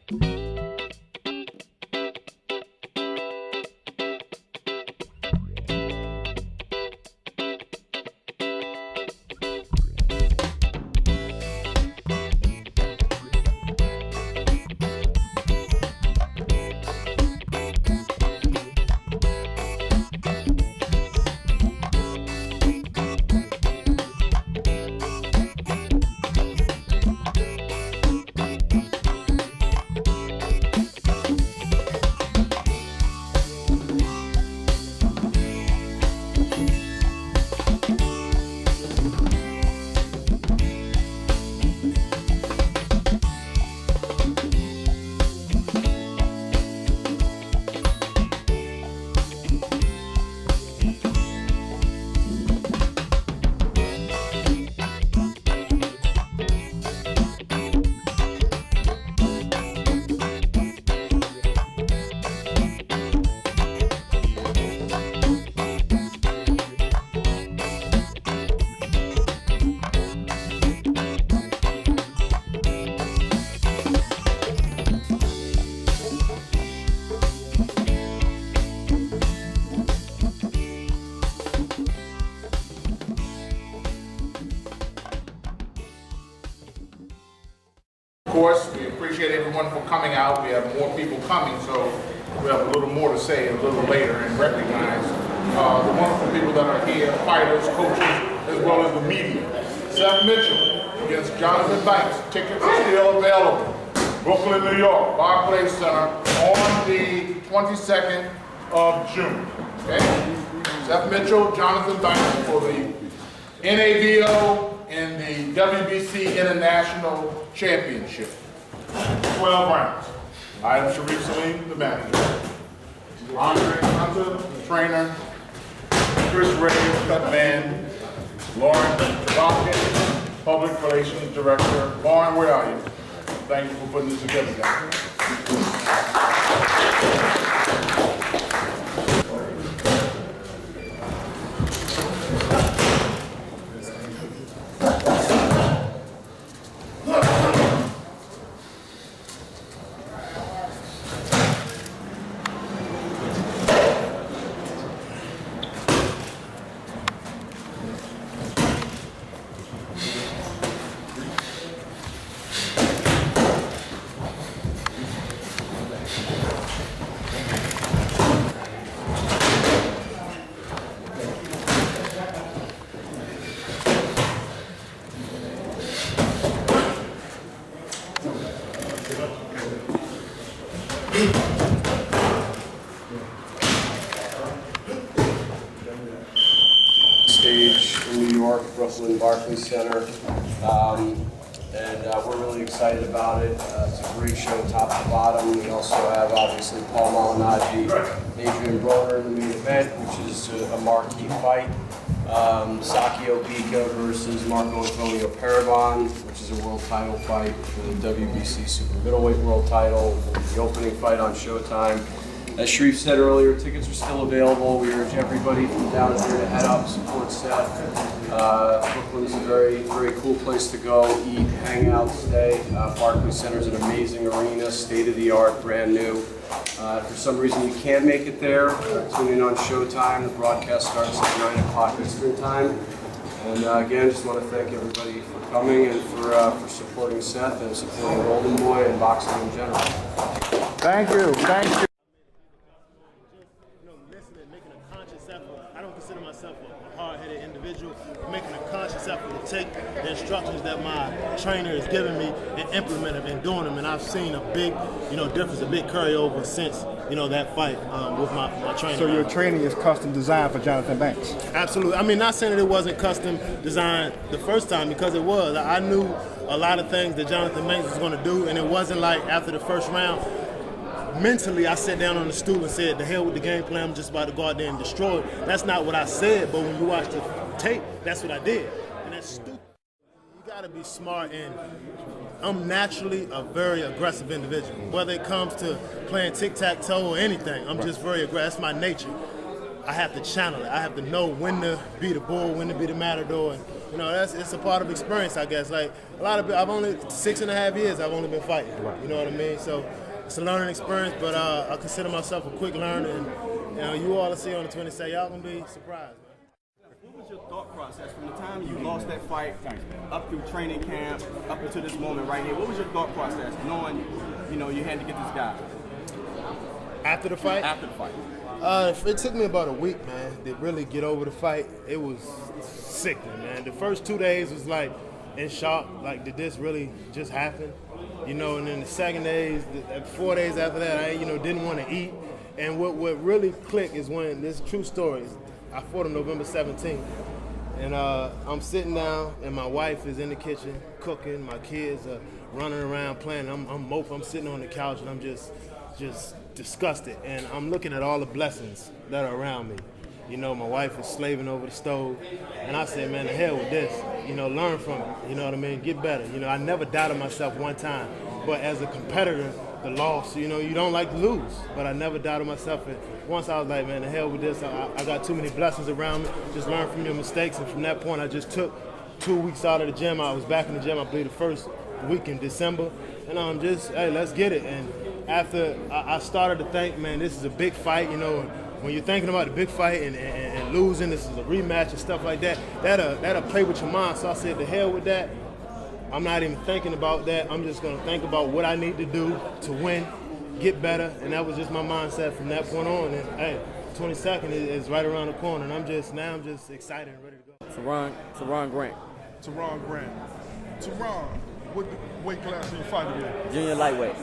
Of course, we appreciate everyone for coming out. We have more people coming, so we have a little more to say a little later and recognize the wonderful people that are here, fighters, coaches, as well as the media. Seth Mitchell against Johnathon Banks. Tickets are still available. Brooklyn, New York, Boxer Center on the 22nd of June. Okay? Seth Mitchell, Johnathon Banks for the NABO and the WBC International Championship. 12 rounds. I am Sharif Salim, the manager. Andre Hunter, the trainer. Chris Ray, cut man. Lauren Dropkin, public relations director. Lauren, where are you? Thank you for putting this together, guys. Stage in New York, Brooklyn, Barclays Center, and we're really excited about it. It's a great show, top to bottom. We also have obviously Paul Malignaggi, Adrian Broner in the main event, which is a marquee fight. Sakio Bika versus Marco Antonio Parabon, which is a world title fight for the WBC Super Middleweight World Title. The opening fight on Showtime. As Sharif said earlier, tickets are still available. We urge everybody from down here to head up, support Seth. Brooklyn is a very, very cool place to go, eat, hang out, stay. Barclays Center is an amazing arena, state-of-the-art, brand new. If for some reason you can't make it there, tune in on Showtime. The broadcast starts at 9 o'clock Eastern Time. And again, just want to thank everybody for coming and for supporting Seth and supporting Golden Boy and boxing in general. Thank you. Thank you. Making a conscious effort. I don't consider myself a hard-headed individual. I'm making a conscious effort to take the instructions that my trainer is giving me and implement them and doing them. And I've seen a big, difference, a big carryover since, that fight with my trainer. So your training is custom designed for Johnathon Banks? Absolutely. I mean, not saying that it wasn't custom designed the first time, because it was. I knew a lot of things that Johnathon Banks was going to do, and it wasn't like after the first round. Mentally, I sat down on the stool and said, the hell with the game plan, I'm just about to go out there and destroy it. That's not what I said, but when you watch the tape, that's what I did. And that's stupid. You gotta be smart, and I'm naturally a very aggressive individual. Whether it comes to playing tic-tac-toe or anything, I'm just very aggressive. That's my nature. I have to channel it. I have to know when to be the bull, when to be the matador, and You know, it's a part of experience, I guess. Like a lot of, I've only 6.5 years. I've only been fighting. Right. You know what I mean? So it's a learning experience, but I consider myself a quick learner, and you know, you all to see on the 20th, y'all gonna be surprised, man. What was your thought process from the time you lost that fight up through training camp, up until this moment right here? What was your thought process, knowing, you know, you had to get this guy? After the fight? After the fight. It took me about a week, man, to really get over the fight. It was sickening, man. The first 2 days was like in shock, like did this really just happen? You know, and then the second days, 4 days after that, I, you know, didn't want to eat. And what really clicked is when, this true story, I fought him November 17th. And I'm sitting down, and my wife is in the kitchen cooking. My kids are running around playing. I'm moping. I'm sitting on the couch, and I'm just disgusted. And I'm looking at all the blessings that are around me. You know, my wife is slaving over the stove. And I said, man, the hell with this. You know, learn from it. You know what I mean? Get better. You know, I never doubted myself one time. But as a competitor, the loss, you know, you don't like to lose. But I never doubted myself. And once I was like, man, the hell with this. I got too many blessings around me. Just learn from your mistakes. And from that point, I just took 2 weeks out of the gym. I was back in the gym, I believe, the first week in December. And I'm just, hey, let's get it. And after I started to think, man, this is a big fight, you know, when you're thinking about the big fight and losing, this is a rematch and stuff like that, that'll play with your mind. So I said, the hell with that. I'm not even thinking about that. I'm just going to think about what I need to do to win, get better, and that was just my mindset from that point on. And hey, 22nd is right around the corner, and I'm just excited and ready to go. Teron Grant. Teron Grant. Teron, what weight class are you fighting in? Junior lightweight.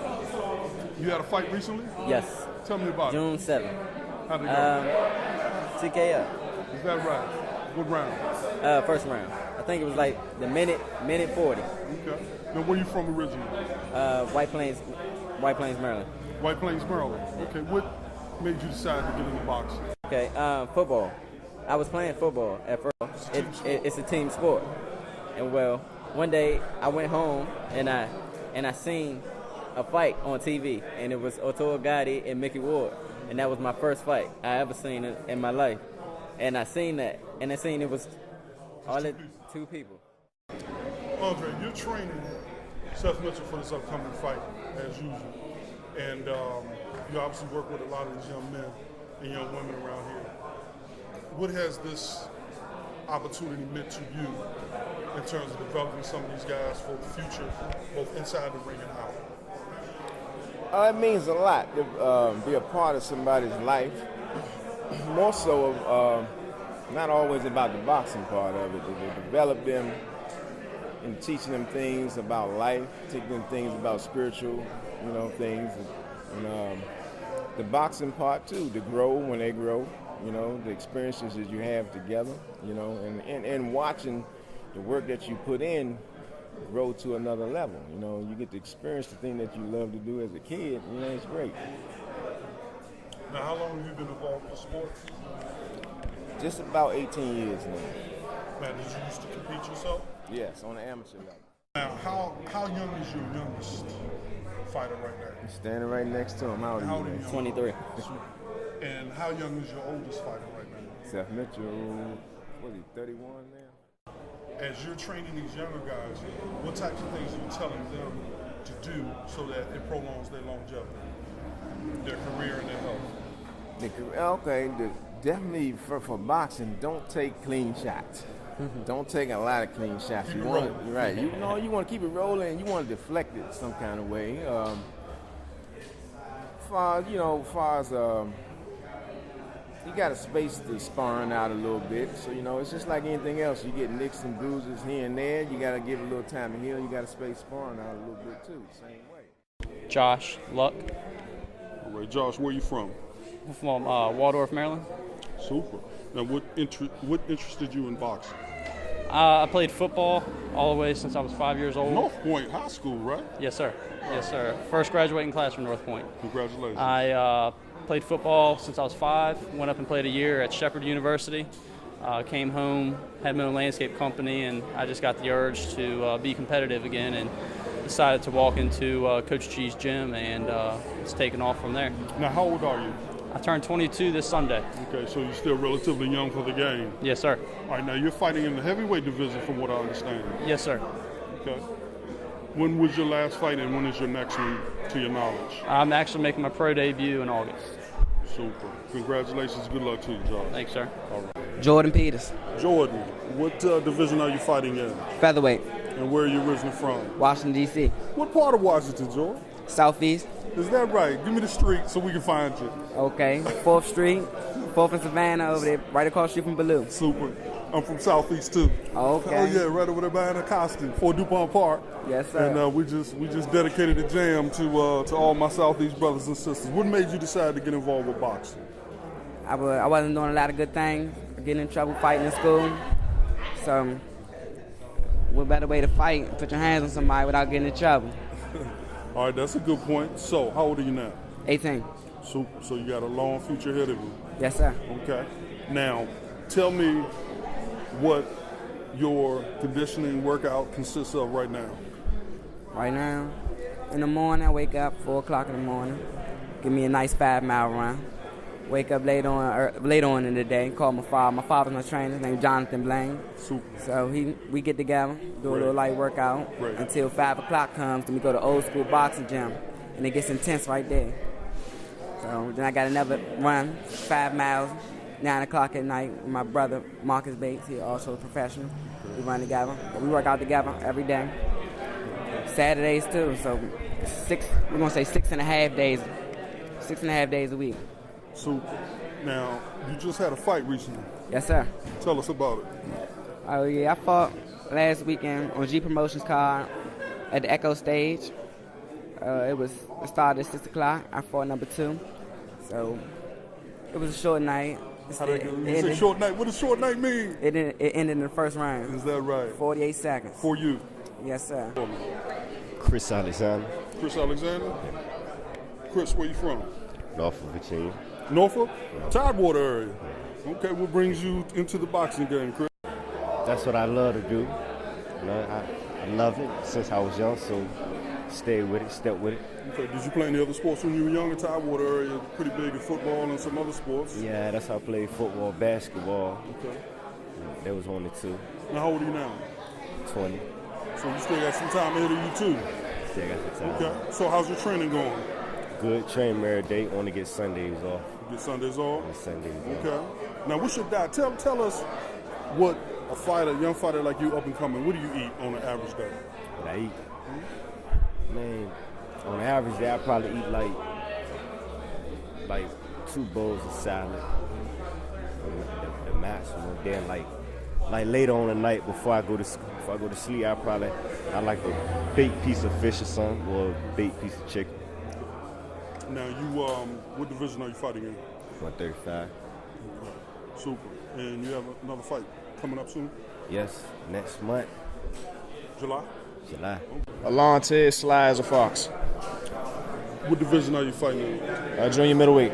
You had a fight recently? Yes. Tell me about June it. 7th. How'd it go? TKO. Is that right? What round? First round. I think it was like the minute 40. Okay. Now, where you from originally? White Plains, Maryland. White Plains, Maryland. Okay. What made you decide to get into boxing? Okay, football. I was playing football at first. It's a team sport. And well, one day I went home and I seen a fight on TV, and it was Otto Gotti and Mickey Ward, and that was my first fight I ever seen in my life. And I seen that, and I seen it was all the two people. Andre, you're training Seth Mitchell for this upcoming fight, as usual. And you obviously work with a lot of these young men and young women around here. What has this opportunity meant to you in terms of developing some of these guys for the future, both inside the ring and out? It means a lot to be a part of somebody's life. More so of not always about the boxing part of it, to develop them and teaching them things about life, teaching them things about spiritual, things. And the boxing part too, to grow when they grow, the experiences that you have together, and watching the work that you put in grow to another level. You get to experience the thing that you love to do as a kid, it's great. Now, how long have you been involved in sports? Just about 18 years now. Man, did you used to compete yourself? Yes, on the amateur level. Now, how young is your youngest fighter right now? I'm standing right next to him. How old are you? 23. And how young is your oldest fighter right now? Seth Mitchell, what is he, 31 now? As you're training these younger guys, what types of things are you telling them to do so that it prolongs their longevity, their career and their health? Okay, definitely for boxing, don't take clean shots. Don't take a lot of clean shots. Keep you it want rolling. Right. You want to keep it rolling, and you want to deflect it some kind of way. Far as you got to space the sparring out a little bit. So it's just like anything else. You get nicks and bruises here and there. You got to give it a little time to heal. You got to space sparring out a little bit too. Same way. Josh Luck. All right, Josh, where you from? I'm from Waldorf, Maryland. Super. Now, what interested you in boxing? I played football all the way since I was 5 years old. North Point High School, right? Yes, sir. Yes, sir. First graduating class from North Point. Congratulations. I played football since I was 5. Went up and played a year at Shepherd University. Came home, had my own landscape company, and I just got the urge to be competitive again, and decided to walk into Coach G's gym, and it's taken off from there. Now, how old are you? I turned 22 this Sunday. Okay, so you're still relatively young for the game. Yes, sir. All right, now you're fighting in the heavyweight division from what I understand. Yes, sir. Okay. When was your last fight and when is your next one, to your knowledge? I'm actually making my pro debut in August. Super. Congratulations. Good luck to you, Josh. Thanks, sir. All right. Jordan Peters, Jordan, what division are you fighting in? featherweight, And where are you originally from? Washington, D.C., What part of Washington, Jordan? Southeast. Is that right? Give me the street so we can find you. Okay, 4th Street, 4th and Savannah over there, right across the street from Baloo. Super. I'm from Southeast too. Okay. Oh yeah, right over there behind the costume, 4 DuPont Park. Yes, sir. And we just dedicated the jam to all my Southeast brothers and sisters. What made you decide to get involved with boxing? I wasn't doing a lot of good things, getting in trouble fighting in school. So, what better way to fight? Put your hands on somebody without getting in trouble. All right, that's a good point. So, how old are you now? 18. Super. So you got a long future ahead of you. Yes, sir. Okay. Now, tell me what your conditioning workout consists of right now. Right now, in the morning, I wake up 4 o'clock in the morning, give me a nice 5-mile run. Wake up late on in the day, call my father. My father's my trainer, his name's Johnathon Banks. Super. So we get together, do a little light workout Right. until 5 o'clock comes. Then we go to old school boxing gym, and it gets intense right there. So then I got another run, 5 miles, 9 o'clock at night with my brother, Marcus Bates. He's also a professional. We run together. We work out together every day. Saturdays too, so we're going to say 6.5 days. 6.5 days a week. Super. Now, you just had a fight recently. Yes, sir. Tell us about it. Oh, yeah, I fought last weekend on G Promotions card at the Echo stage. It started at 6 o'clock. I fought number 2. So, it was a short night. How that go? You say short night. What does short night mean? It ended in the first round. Is that right? 48 seconds. For you. Yes, sir. Chris Alexander, Chris Alexander. Chris, where you from? Norfolk, Virginia. Norfolk? Tidewater area. Okay, what brings you into the boxing game, Chris? That's what I love to do. You know, I love it since I was young, so stay with it, step with it. Okay, did you play any other sports when you were young? In Tidewater area, pretty big in football and some other sports. Yeah, that's how I played football, basketball. Okay. There was only 2. Now, how old are you now? 20. So you still got some time ahead of you, too. Still got some time. Okay, so how's your training going? Good, train every day, only get Sundays off. You get Sundays off? Get Sundays off. Okay. Now, what's your diet? Tell us what a fighter, young fighter like you, up and coming, what do you eat on an average day? What I eat? Man, on an average day, I probably eat like 2 bowls of salad. The maximum. Then like later on the night before I go to sleep, I like a baked piece of fish or something, or a baked piece of chicken. Now, what division are you fighting in? 135. Super. And you have another fight coming up soon? Yes, next month, July? July. Alonte Sly as a Fox. What division are you fighting in? Junior middleweight.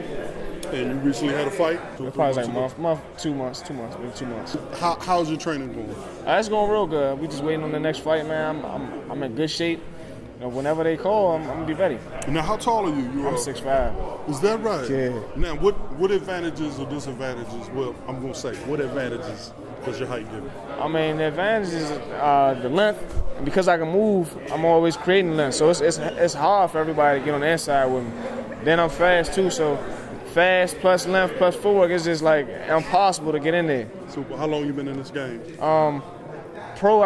And you recently had a fight? It probably like a month, 2 months, maybe 2 months. How's your training going? It's going real good. We just waiting on the next fight, man. I'm in good shape. You know, whenever they call, I'm gonna be ready. Now, how tall are you? I'm 6'5". Is that right? Yeah. Now, what advantages or disadvantages? Well, I'm gonna say, what advantages does your height give you? I mean, the advantage is the length. And because I can move, I'm always creating length. So it's hard for everybody to get on the inside with me. Then I'm fast too, so fast plus length plus footwork is just like impossible to get in there. Super. How long you been in this game? I've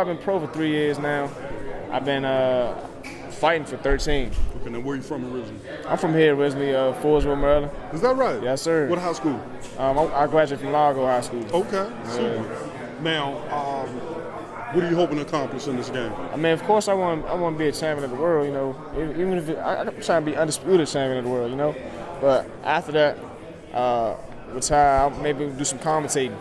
been pro for 3 years now. I've been fighting for 13. Okay, now where you from originally? I'm from here originally, Fordsville, Maryland. Is that right? Yes, sir. What high school? I graduated from Largo High School. Okay, super. Now, what are you hoping to accomplish in this game? I mean, of course, I want to be a champion of the world. You know, even if I'm trying to be undisputed champion of the world. You know, but after that, retire. I'll maybe do some commentating.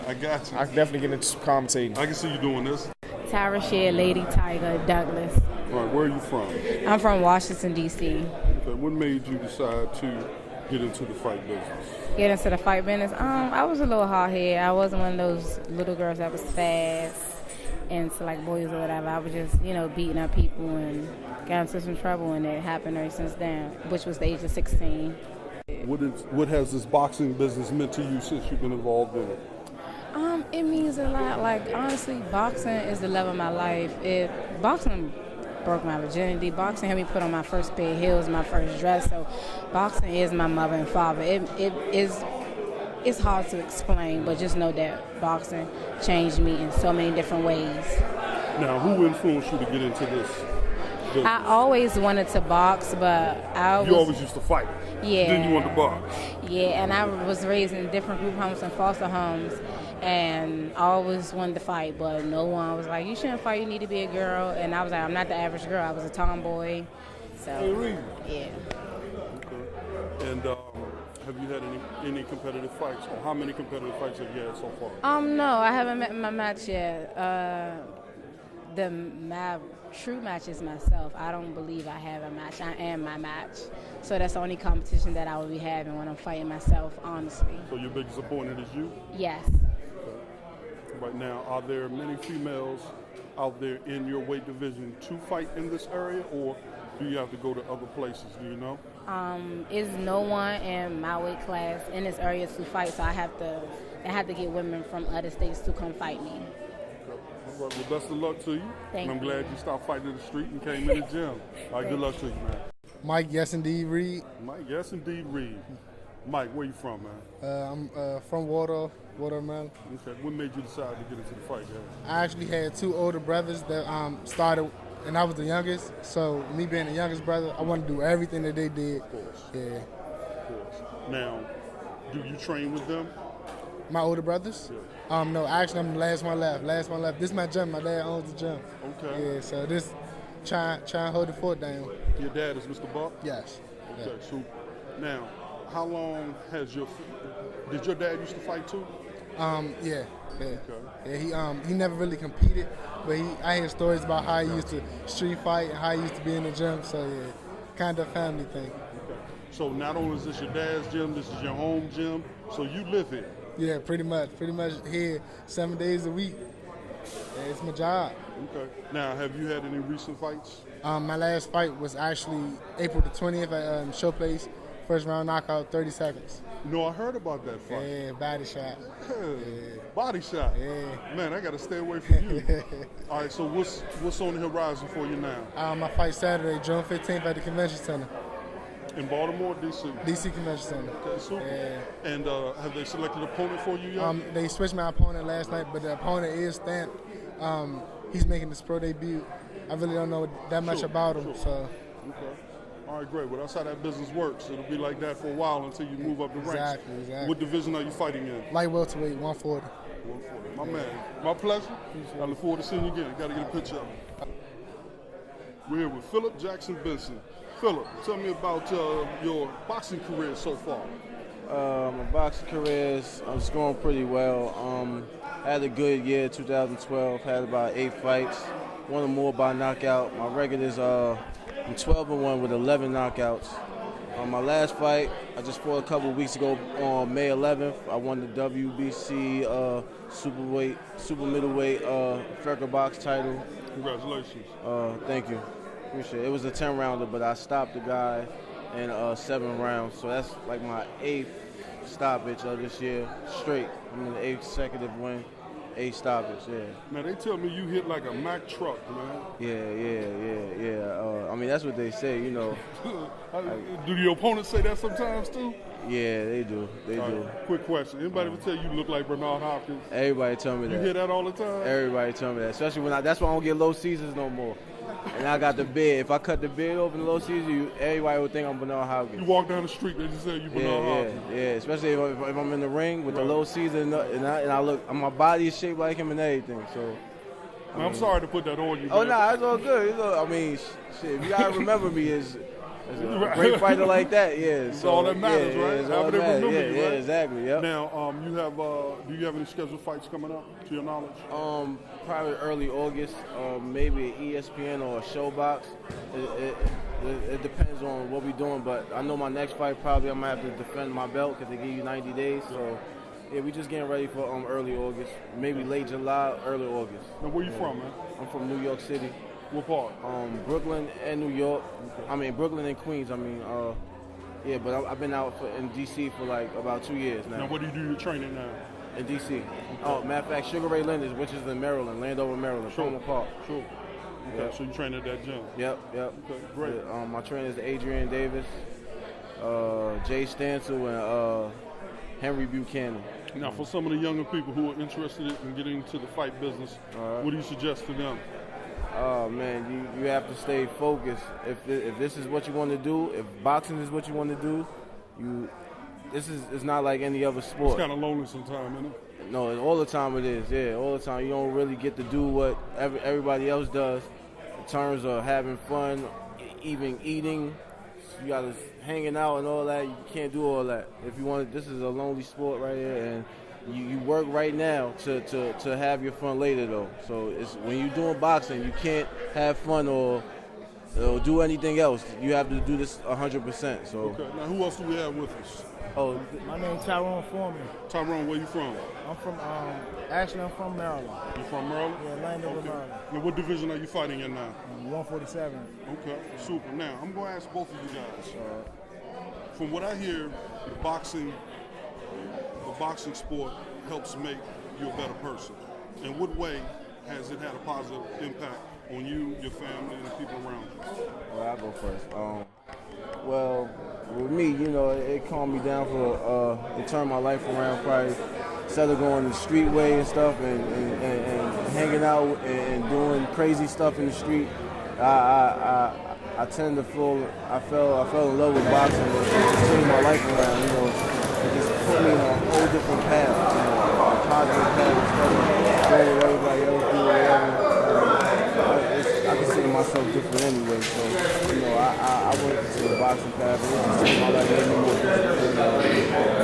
I got you. I can definitely get into some commentating. I can see you doing this. Tyra Shea, Lady Tiger, Douglas. All right, where are you from? I'm from Washington, D.C. Okay, what made you decide to get into the fight business? Get into the fight business? I was a little hard-headed. I wasn't one of those little girls that was fast into like boys or whatever. I was just, beating up people and got into some trouble, and it happened ever since then, which was the age of 16. What has this boxing business meant to you since you've been involved in it? It means a lot. Like, honestly, boxing is the love of my life. Boxing broke my virginity. Boxing helped me put on my first pair of heels, my first dress. So boxing is my mother and father. It's hard to explain, but just know that boxing changed me in so many different ways. Now, who influenced you to get into this? I always wanted to box, but You always used to fight. Yeah. Then you wanted to box. Yeah, and I was raised in different group homes and foster homes, and I always wanted to fight, but no one was like, you shouldn't fight, you need to be a girl. And I was like, I'm not the average girl, I was a tomboy. So, yeah. Okay. And have you had any competitive fights, or how many competitive fights have you had so far? No, I haven't met my match yet. My true match is myself. I don't believe I have a match. I am my match. So that's the only competition that I will be having when I'm fighting myself, honestly. So your biggest opponent is you? Yes. Okay. Right now, are there many females out there in your weight division to fight in this area, or do you have to go to other places? Do you know? Is no one in my weight class in this area to fight, so I have to get women from other states to come fight me. All right, well, best of luck to you. Thank and I'm you. glad you stopped fighting in the street and came in the gym. All right, good luck to you, man. Mike, yes indeed, Reed. Mike, yes indeed, Reed. Mike, where you from, man? I'm from Watermelon. Okay, what made you decide to get into the fight game? I actually had two older brothers that started, and I was the youngest. So me being the youngest brother, I wanted to do everything that they did. Of course. Yeah. Of course. Now, do you train with them? My older brothers? Yeah. No, actually I'm the last one left. This is my gym. My dad owns the gym. Okay. Yeah, so this try and hold the fort down. Your dad is Mr. Buck? Yes. Okay, so now, how long has did your dad used to fight too? Yeah. Okay. Yeah, he never really competed, but I hear stories about how he used to street fight and how he used to be in the gym. So yeah, kind of a family thing. Okay. So not only is this your dad's gym, this is your home gym. So you live here. Yeah, pretty much here 7 days a week. Yeah, it's my job. Okay. Now, have you had any recent fights? My last fight was actually April the 20th at Showplace. First round knockout, 30 seconds. No, I heard about that fight. Yeah, body shot. Yeah. Body shot. Yeah. Man, I got to stay away from you. All right, so what's on the horizon for you now? My fight Saturday, June 15th at the Convention Center. In Baltimore, D.C.? D.C. Convention Center. Okay, super. Yeah. And have they selected an opponent for you yet? They switched my opponent last night, but the opponent is stamped. He's making his pro debut. I really don't know that much about him. So. Okay. All right, great. Well, that's how that business works. It'll be like that for a while until you move up the ranks. Exactly. What division are you fighting in? Light welterweight, 140. 140. My man. My pleasure. I look forward to seeing you again. Got to get a picture of him. We're here with Philip Jackson Benson. Philip, tell me about your boxing career so far. My boxing career is going pretty well. I had a good year, 2012. Had about 8 fights. Won them more by knockout. My record is I'm 12-1 with 11 knockouts. My last fight, I just fought a couple weeks ago on May 11th. I won the WBC super middleweight Ferker box title. Congratulations. Thank you. Appreciate it. It was a 10-rounder, but I stopped the guy in 7 rounds. So that's like my 8th stoppage of this year straight. I'm in the 8th consecutive win, 8 stoppage, yeah. Now, they tell me you hit like a Mack truck, man. Yeah. I mean, that's what they say, you know. Do your opponents say that sometimes, too? Yeah, they do. They do. Quick question. Anybody ever tell you look like Bernard Hopkins? Everybody tell me that. You hear that all the time? Everybody tell me that, especially when that's why I don't get low seasons no more. And I got the beard. If I cut the beard open in the low season, everybody would think I'm Bernard Hopkins. You walk down the street, they just say you Bernard Hopkins. Yeah. Especially if I'm in the ring with the low season and I look, my body is shaped like him and everything. So. I'm sorry to put that on you. Oh no, it's all good. I mean, shit. If you gotta remember me as a great fighter like that, yeah. It's all that matters, right? How they remember you, right? right? Exactly. Yep. Now, do you have any scheduled fights coming up, to your knowledge? Probably early August, maybe an ESPN or a Showbox. It depends on what we're doing, but I know my next fight probably I'm gonna have to defend my belt because they give you 90 days. So yeah, we just getting ready for early August, maybe late July, early August. Now, where you from, man? I'm from New York City. What part? Brooklyn and New York. I mean Brooklyn and Queens. Yeah, but I've been out in D.C. for like about 2 years now. Now, what do you do your training now? In D.C. Oh, matter of fact, Sugar Ray Leonard's, which is in Maryland, Landover, Maryland, Palmer Park. Sure. Okay, Yep. so you train at that gym? Yep. Okay, great. My trainers are Adrian Davis, Jay Stansel, and Henry Buchanan. Now, for some of the younger people who are interested in getting into the fight business, what do you suggest to them? Oh man, you have to stay focused. If this is what you want to do, if boxing is what you want to do, it's not like any other sport. It's kind of lonely sometimes, isn't it? No, all the time it is. Yeah, all the time. You don't really get to do what everybody else does in terms of having fun, even eating. You got to hanging out and all that. You can't do all that. If you want, this is a lonely sport right here, and you work right now to have your fun later though. So it's when you're doing boxing, you can't have fun or do anything else. You have to do this 100%. So. Okay. Now, who else do we have with us? Oh, my name's Tyrone Foreman. Tyrone, where you from? I'm from, actually I'm from Maryland. You from Maryland? Yeah, Landover, Maryland. Now, what division are you fighting in now? 147. Okay, super. Now, I'm going to ask both of you guys. From what I hear, the boxing sport helps make you a better person. In what way has it had a positive impact on you, your family, and the people around you? Well, I'll go first. Well, with me, it calmed me down for to turn my life around. Probably instead of going the street way and stuff and hanging out and doing crazy stuff in the street, I tend to I fell in love with boxing and changed my life around. It just put me on a whole different path, a positive path instead of going with everybody else do whatever. I consider myself different anyway, so I went into the boxing path and it just changed my life, made me more disciplined.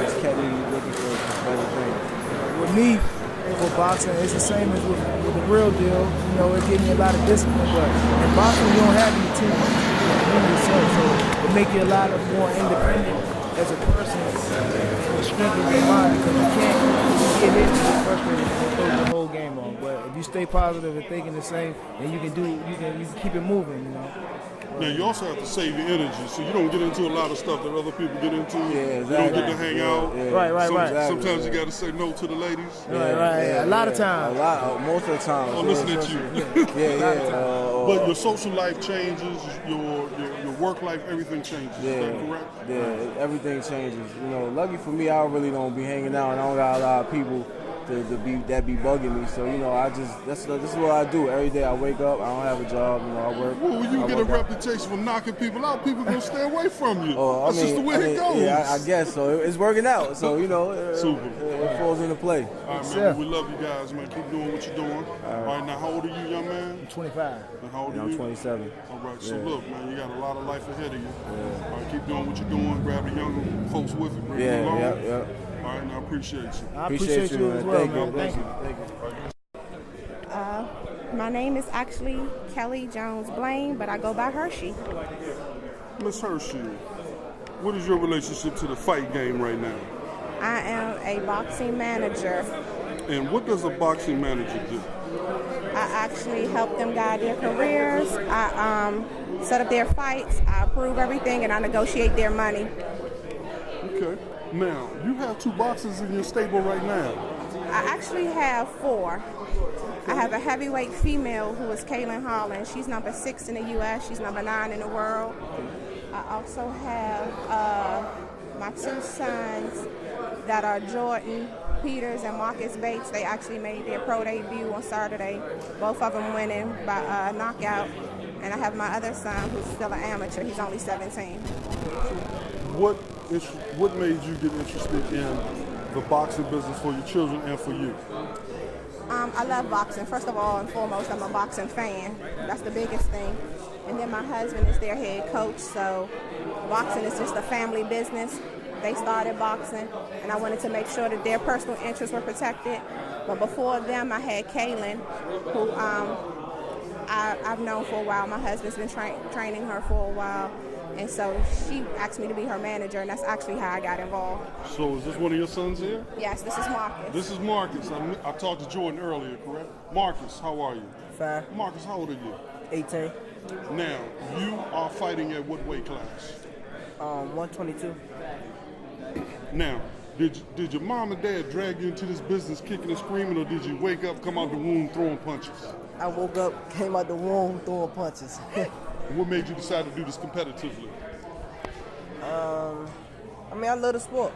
Just kept me looking for better things. With me, for boxing, it's the same as with the real deal. It gives me a lot of discipline, but in boxing you don't have any team. You do yourself, so it makes you a lot more independent as a person and strengthens your mind because you can't get hit and get frustrated and throw the whole game on. But if you stay positive and thinking the same, then you can keep it moving. Now, you also have to save your energy, so you don't get into a lot of stuff that other people get into. Yeah, exactly. You don't get to hang out. Yeah. Right. Sometimes you got to say no to the ladies. Right. A lot of times. Most of the time. I'm listening to you. But your social life changes, your work life, everything changes. Is that correct? Yeah, everything changes. Lucky for me, I really don't be hanging out, and I don't got a lot of people that be bugging me. So this is what I do every day. I wake up. I don't have a job. I work. Well, when you get a reputation for knocking people out, people gonna stay away from you. That's just the way it goes. Yeah, I guess so. It's working out. So Super. It falls into play. All right, man. We love you guys, man. Keep doing what you're doing. All right, now how old are you, young man? I'm 25. And how old are I'm you? 27. All right. So look, man, you got a lot of life ahead of you. All right, keep doing what you're doing. Grab the younger folks with you. Bring them along. Yeah. All right, now I appreciate you. I appreciate you as well, man. Thank you. My name is actually Kelly Jones Blaine, but I go by Hershey. Miss Hershey, what is your relationship to the fight game right now? I am a boxing manager. And what does a boxing manager do? I actually help them guide their careers. I set up their fights. I approve everything, and I negotiate their money. Okay. Now, you have 2 boxers in your stable right now. I actually have 4. I have a heavyweight female who is Kaylin Holland. She's number 6 in the U.S. She's number 9 in the world. I also have my 2 sons that are Jordan Peters and Marcus Bates. They actually made their pro debut on Saturday, both of them winning by knockout. And I have my other son who's still an amateur. He's only 17. What made you get interested in the boxing business for your children and for you? I love boxing. First of all and foremost, I'm a boxing fan. That's the biggest thing. And then my husband is their head coach, so boxing is just a family business. They started boxing, and I wanted to make sure that their personal interests were protected. But before them, I had Kaylin, who I've known for a while. My husband's been training her for a while. And so she asked me to be her manager, and that's actually how I got involved. So is this one of your sons here? Yes, this is Marcus. This is Marcus. I talked to Jordan earlier, correct? Marcus, how are you? 5. Marcus, how old are you? 18. Now, you are fighting at what weight class? 122. Now, did your mom and dad drag you into this business kicking and screaming, or did you wake up, come out the womb throwing punches? I woke up, came out the womb throwing punches. What made you decide to do this competitively? I mean, I love the sport.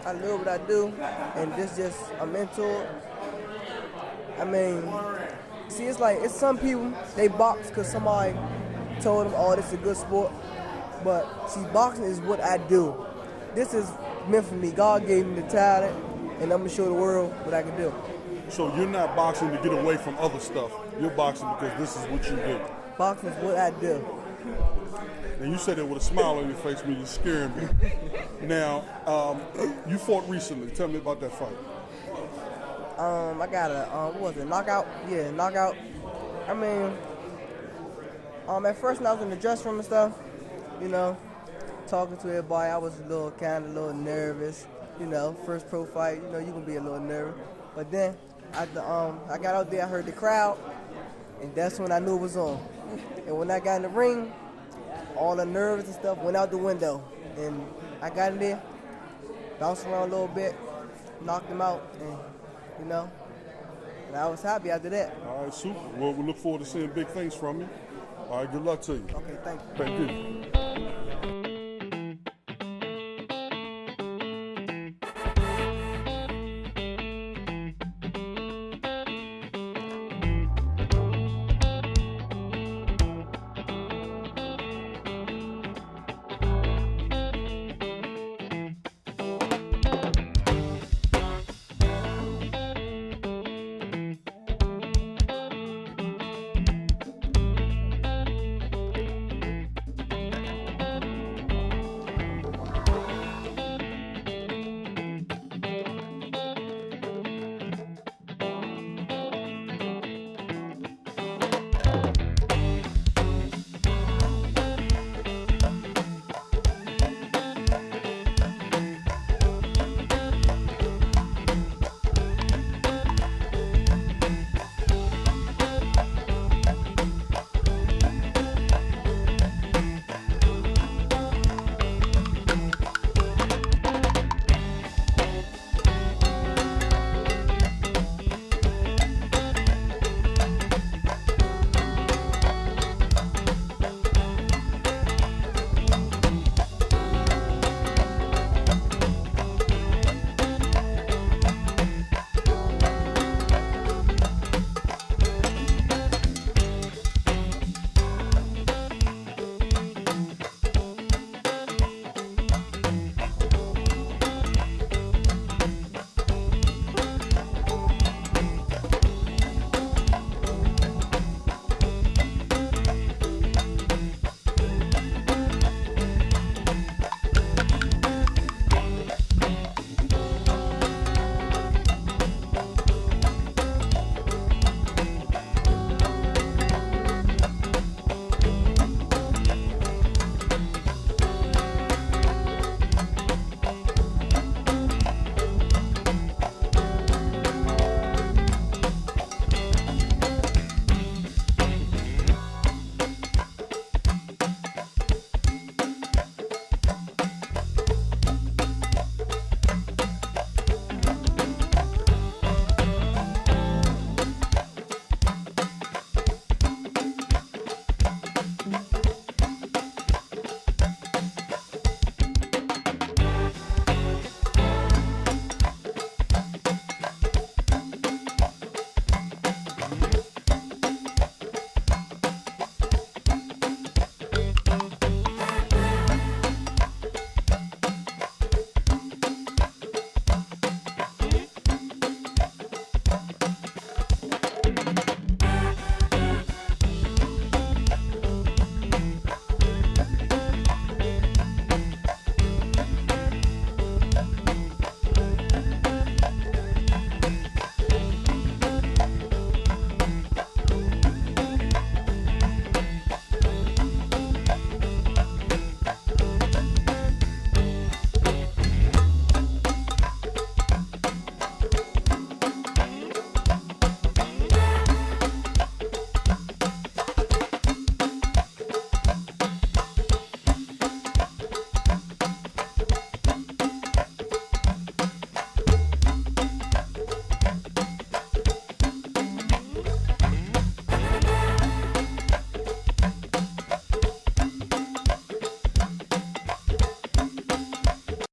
I love what I do, and this just, I'm into it. I mean, see, it's some people, they box because somebody told them, oh, this is a good sport. But see, boxing is what I do. This is meant for me. God gave me the talent, and I'm gonna show the world what I can do. So you're not boxing to get away from other stuff. You're boxing because this is what you do. Boxing is what I do. And you said it with a smile on your face when you're scaring me. Now, you fought recently. Tell me about that fight. I got a, what was it, knockout? Yeah, knockout. I mean, at first when I was in the dressing room and stuff, you know, talking to everybody, I was a little nervous. You know, first pro fight, you know, you can be a little nervous. But then, I got out there, I heard the crowd, and that's when I knew it was on. And when I got in the ring, all the nerves and stuff went out the window. And I got in there, bounced around a little bit, knocked him out, and, you know, and I was happy after that. All right, super. Well, we look forward to seeing big things from you. All right, good luck to you. Okay, thank you. Thank you.